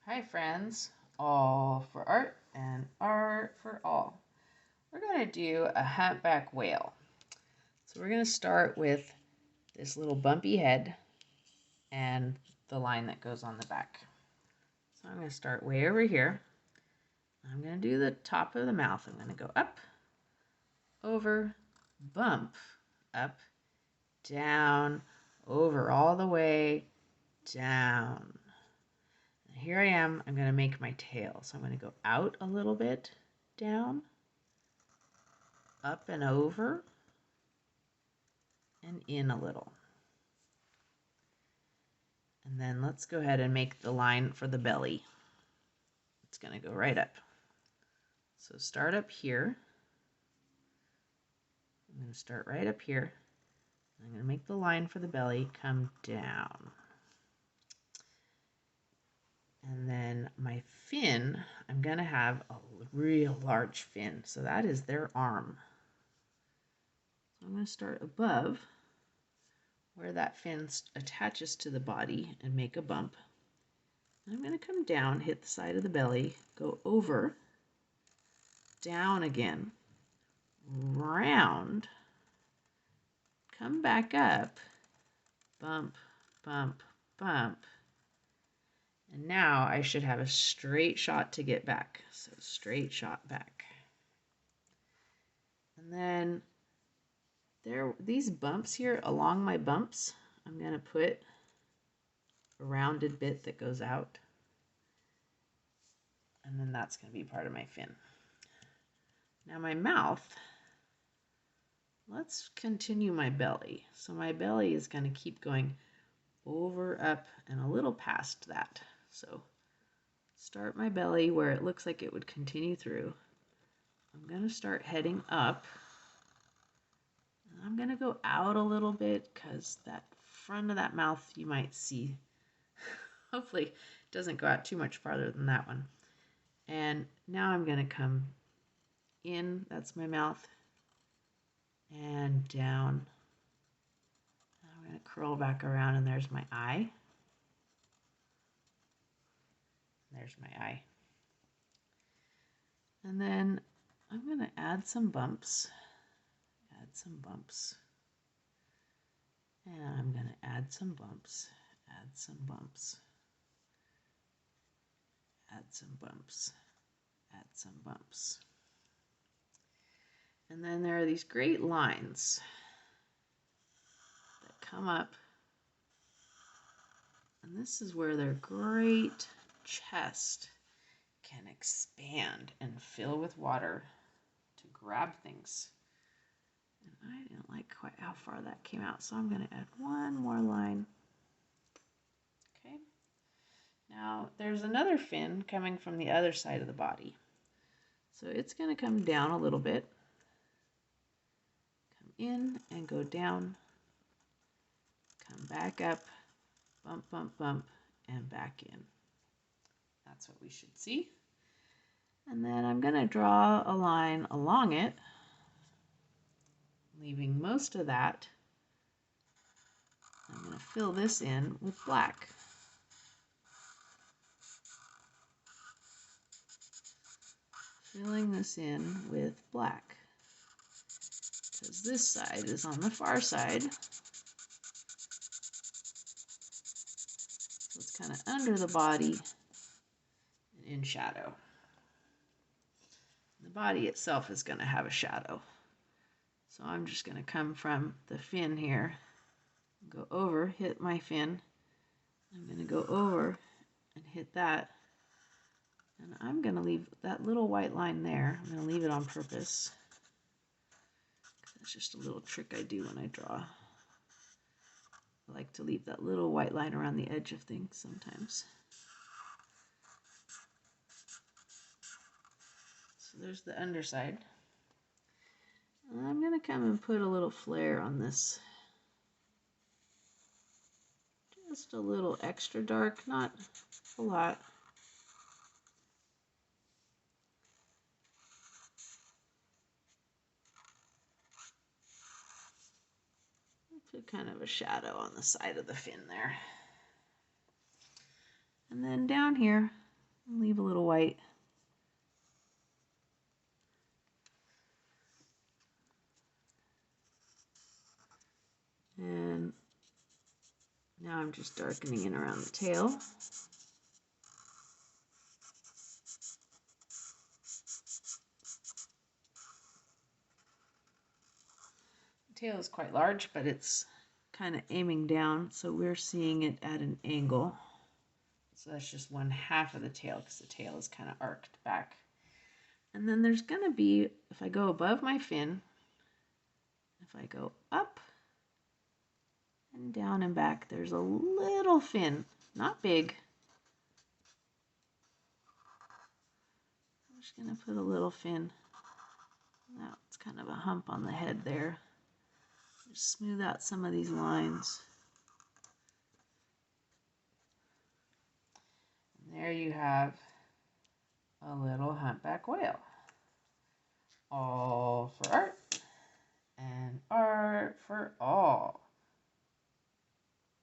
Hi friends, all for art and art for all. We're going to do a humpback whale. So we're going to start with this little bumpy head and the line that goes on the back. So I'm going to start way over here. I'm going to do the top of the mouth. I'm going to go up, over, bump, up, down, over, all the way, down. Here I am, I'm going to make my tail. So I'm going to go out a little bit, down, up and over, and in a little. And then let's go ahead and make the line for the belly. It's going to go right up. So start up here. I'm going to start right up here. I'm going to make the line for the belly come down. And then my fin, I'm going to have a real large fin. So that is their arm. So I'm going to start above where that fin attaches to the body and make a bump. And I'm going to come down, hit the side of the belly, go over, down again, round, come back up, bump, bump, bump. And now I should have a straight shot to get back. So straight shot back. And then these bumps here, along my bumps, I'm going to put a rounded bit that goes out. And then that's going to be part of my fin. Now my mouth, let's continue my belly. So my belly is going to keep going over, up, and a little past that. So start my belly where it looks like it would continue through. I'm going to start heading up. And I'm going to go out a little bit because that front of that mouth you might see. Hopefully it doesn't go out too much farther than that one. And now I'm going to come in, that's my mouth, and down. I'm going to curl back around, and there's my eye. There's my eye. And then I'm going to add some bumps. Add some bumps. And I'm going to add some bumps. Add some bumps. Add some bumps. Add some bumps. And then there are these great lines that come up. And this is where their great chest can expand and fill with water to grab things. And I didn't like quite how far that came out, so I'm going to add one more line. Okay. Now there's another fin coming from the other side of the body. So it's going to come down a little bit. Come in and go down. Come back up. Bump, bump, bump, and back in. That's what we should see. And then I'm going to draw a line along it, leaving most of that. I'm going to fill this in with black. Filling this in with black. Because this side is on the far side. So it's kind of under the body and in shadow. The body itself is going to have a shadow. So I'm just going to come from the fin here, go over, hit my fin. I'm going to go over and hit that. And I'm going to leave that little white line there. I'm going to leave it on purpose. That's just a little trick I do when I draw. I like to leave that little white line around the edge of things sometimes. So there's the underside. And I'm going to come and put a little flare on this. Just a little extra dark, not a lot. Put kind of a shadow on the side of the fin there. And then down here, Leave a little white. And now I'm just darkening in around the tail. The tail is quite large, but it's kind of aiming down, so we're seeing it at an angle. So that's just one half of the tail because the tail is kind of arched back. And then there's going to be, if I go above my fin, if I go up and down and back, there's a little fin, not big. I'm just going to put a little fin. Now it's kind of a hump on the head there. Just smooth out some of these lines. And there you have a little humpback whale. All for art and art for all.